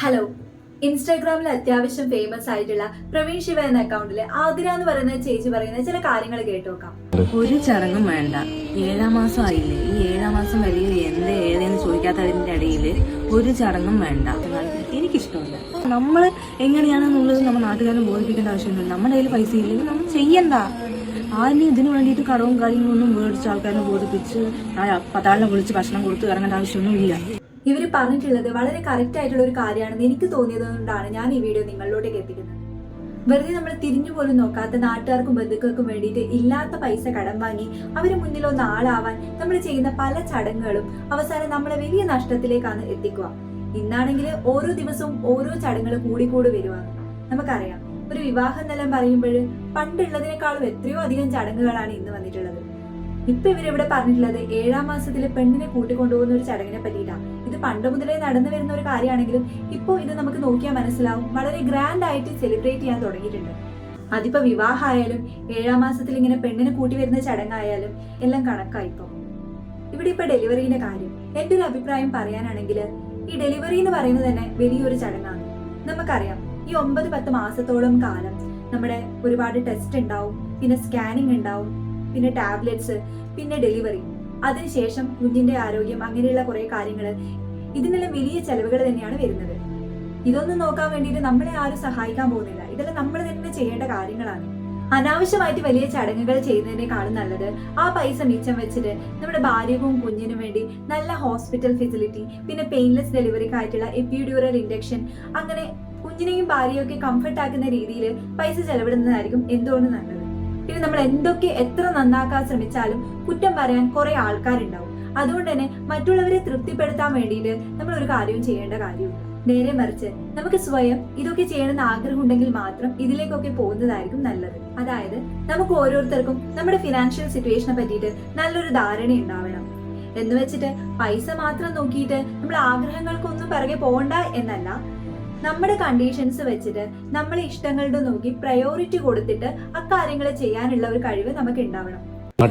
Hello, ഇൻസ്റ്റാഗ്രാമിൽ അത്യാവശ്യം famous ആയിട്ടുള്ള പ്രവീൺ ശിവ എന്ന അക്കൗണ്ടില് ആതിര എന്ന് പറയുന്ന ചേച്ചി പറയുന്ന ചില കാര്യങ്ങൾ കേട്ടോക്കാം. ഒരു ചടങ്ങും വേണ്ട, 7-ാം മാസം ആയില്ലേ, ഈ 7-ാം മാസം വരെ ഏതെന്ന് ചോദിക്കാത്തതിന്റെ ഇടയില് ഒരു ചടങ്ങും വേണ്ട. എനിക്കിഷ്ടമല്ല. നമ്മൾ എങ്ങനെയാണെന്നുള്ളത് നമ്മൾ നാട്ടുകാരെ ബോധിപ്പിക്കേണ്ട ആവശ്യമൊന്നുമില്ല. നമ്മുടെ കയ്യിൽ പൈസ ഇല്ലെങ്കിൽ നമ്മൾ ചെയ്യണ്ട. ആരും ഇതിനു വേണ്ടിയിട്ട് കടവും കാര്യങ്ങളൊന്നും മേടിച്ച് ആൾക്കാരെ ബോധിപ്പിച്ച് പത്താളിനെ വിളിച്ച് ഭക്ഷണം കൊടുത്ത് ഇറങ്ങേണ്ട ആവശ്യമൊന്നുമില്ല. ഇവർ പറഞ്ഞിട്ടുള്ളത് വളരെ കറക്റ്റ് ആയിട്ടുള്ള ഒരു കാര്യമാണെന്ന് എനിക്ക് തോന്നിയതുകൊണ്ടാണ് ഞാൻ ഈ വീഡിയോ നിങ്ങളിലോട്ടേക്ക് എത്തിക്കുന്നത്. വെറുതെ നമ്മൾ തിരിഞ്ഞു പോലും നോക്കാത്ത നാട്ടുകാർക്കും ബന്ധുക്കൾക്കും വേണ്ടിയിട്ട് ഇല്ലാത്ത പൈസ കടം വാങ്ങി അവര് മുന്നിലൊന്ന് ആളാവാൻ നമ്മൾ ചെയ്യുന്ന പല ചടങ്ങുകളും അവസാനം നമ്മളെ വലിയ നഷ്ടത്തിലേക്കാണ് എത്തിക്കുക. ഇന്നാണെങ്കിൽ ഓരോ ദിവസവും ഓരോ ചടങ്ങുകൾ കൂടി വരുവാണ്. നമുക്കറിയാം, ഒരു വിവാഹം എന്നെല്ലാം പറയുമ്പോൾ പണ്ടുള്ളതിനേക്കാളും എത്രയോ അധികം ചടങ്ങുകളാണ് ഇന്ന് വന്നിട്ടുള്ളത്. ഇപ്പൊ ഇവരിവിടെ പറഞ്ഞിട്ടുള്ളത് 7-ാം മാസത്തില് പെണ്ണിനെ കൂട്ടിക്കൊണ്ടുപോകുന്ന ഒരു ചടങ്ങിനെ പറ്റിയിട്ടാണ്. ഇത് പണ്ട് മുതലേ നടന്നു വരുന്ന ഒരു കാര്യമാണെങ്കിലും ഇപ്പോൾ ഇത് നമുക്ക് നോക്കിയാൽ മനസ്സിലാവും, വളരെ ഗ്രാൻഡ് ആയിട്ട് സെലിബ്രേറ്റ് ചെയ്യാൻ തുടങ്ങിയിട്ടുണ്ട്. അതിപ്പോ വിവാഹമായാലും 7-ാം മാസത്തിൽ ഇങ്ങനെ പെണ്ണിനെ കൂട്ടി വരുന്ന ചടങ്ങായാലും എല്ലാം കണക്കായിപ്പോ. ഇവിടെ ഇപ്പൊ ഡെലിവറിന്റെ കാര്യം എന്റെ ഒരു അഭിപ്രായം പറയാനാണെങ്കിൽ, ഈ ഡെലിവറി എന്ന് പറയുന്നത് തന്നെ വലിയൊരു ചടങ്ങാണ്. നമുക്കറിയാം, ഈ 9-10 മാസത്തോളം കാലം നമ്മുടെ ഒരുപാട് ടെസ്റ്റ് ഉണ്ടാവും, പിന്നെ സ്കാനിങ് ഉണ്ടാവും, പിന്നെ ടാബ്ലറ്റ്സ്, പിന്നെ ഡെലിവറി, അതിനുശേഷം കുഞ്ഞിന്റെ ആരോഗ്യം, അങ്ങനെയുള്ള കുറെ കാര്യങ്ങൾ, ഇതിനെല്ലാം വലിയ ചെലവുകൾ തന്നെയാണ് വരുന്നത്. ഇതൊന്നും നോക്കാൻ വേണ്ടിയിട്ട് നമ്മളെ ആരും സഹായിക്കാൻ പോകുന്നില്ല. ഇതെല്ലാം നമ്മൾ തന്നെ ചെയ്യേണ്ട കാര്യങ്ങളാണ്. അനാവശ്യമായിട്ട് വലിയ ചടങ്ങുകൾ ചെയ്യുന്നതിനേക്കാളും നല്ലത് ആ പൈസ മിച്ചം വെച്ചിട്ട് നമ്മുടെ ഭാര്യക്കും കുഞ്ഞിനും വേണ്ടി നല്ല ഹോസ്പിറ്റൽ ഫെസിലിറ്റി, പിന്നെ പെയിൻലെസ് ഡെലിവറിക്കായിട്ടുള്ള എപ്പിഡ്യൂറൽ ഇൻജക്ഷൻ, അങ്ങനെ കുഞ്ഞിനെയും ഭാര്യയും ഒക്കെ കംഫർട്ട് ആക്കുന്ന രീതിയിൽ പൈസ ചെലവിടുന്നതായിരിക്കും എന്തുകൊണ്ട് നല്ലത്. പിന്നെ നമ്മൾ എത്ര നന്നാക്കാൻ ശ്രമിച്ചാലും കുറ്റം പറയാൻ കുറെ ആൾക്കാരുണ്ടാവും. അതുകൊണ്ട് തന്നെ മറ്റുള്ളവരെ തൃപ്തിപ്പെടുത്താൻ വേണ്ടിയിട്ട് നമ്മൾ ഒരു കാര്യവും ചെയ്യേണ്ട കാര്യമില്ല. നേരെ മറിച്ച് നമുക്ക് സ്വയം ഇതൊക്കെ ചെയ്യണമെന്ന് ആഗ്രഹം ഉണ്ടെങ്കിൽ മാത്രം ഇതിലേക്കൊക്കെ പോകുന്നതായിരിക്കും നല്ലത്. അതായത് നമുക്ക് ഓരോരുത്തർക്കും നമ്മുടെ ഫിനാൻഷ്യൽ സിറ്റുവേഷനെ പറ്റിയിട്ട് നല്ലൊരു ധാരണ ഉണ്ടാവണം. എന്ന് വെച്ചിട്ട് പൈസ മാത്രം നോക്കിയിട്ട് നമ്മൾ ആഗ്രഹങ്ങൾക്കൊന്നും പിറകെ പോകണ്ട എന്നല്ല, നമ്മുടെ കണ്ടീഷൻസ് വെച്ചിട്ട് നമ്മളെ ഇഷ്ടങ്ങളുടെ നോക്കി പ്രയോറിറ്റി കൊടുത്തിട്ട് അക്കാര്യങ്ങൾ ചെയ്യാനുള്ള ഒരു കഴിവ് നമുക്ക് ഉണ്ടാവണം. അപ്പൊ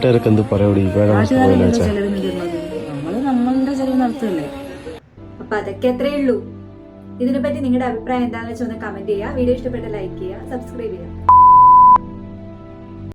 അതൊക്കെ അത്രേ ഉള്ളൂ. ഇതിനെപ്പറ്റി നിങ്ങളുടെ അഭിപ്രായം എന്താണെന്ന് വെച്ചാൽ ഒന്ന് കമന്റ് ചെയ്യുക. വീഡിയോ ഇഷ്ടപ്പെട്ട ലൈക്ക് ചെയ്യുക, സബ്സ്ക്രൈബ് ചെയ്യുക.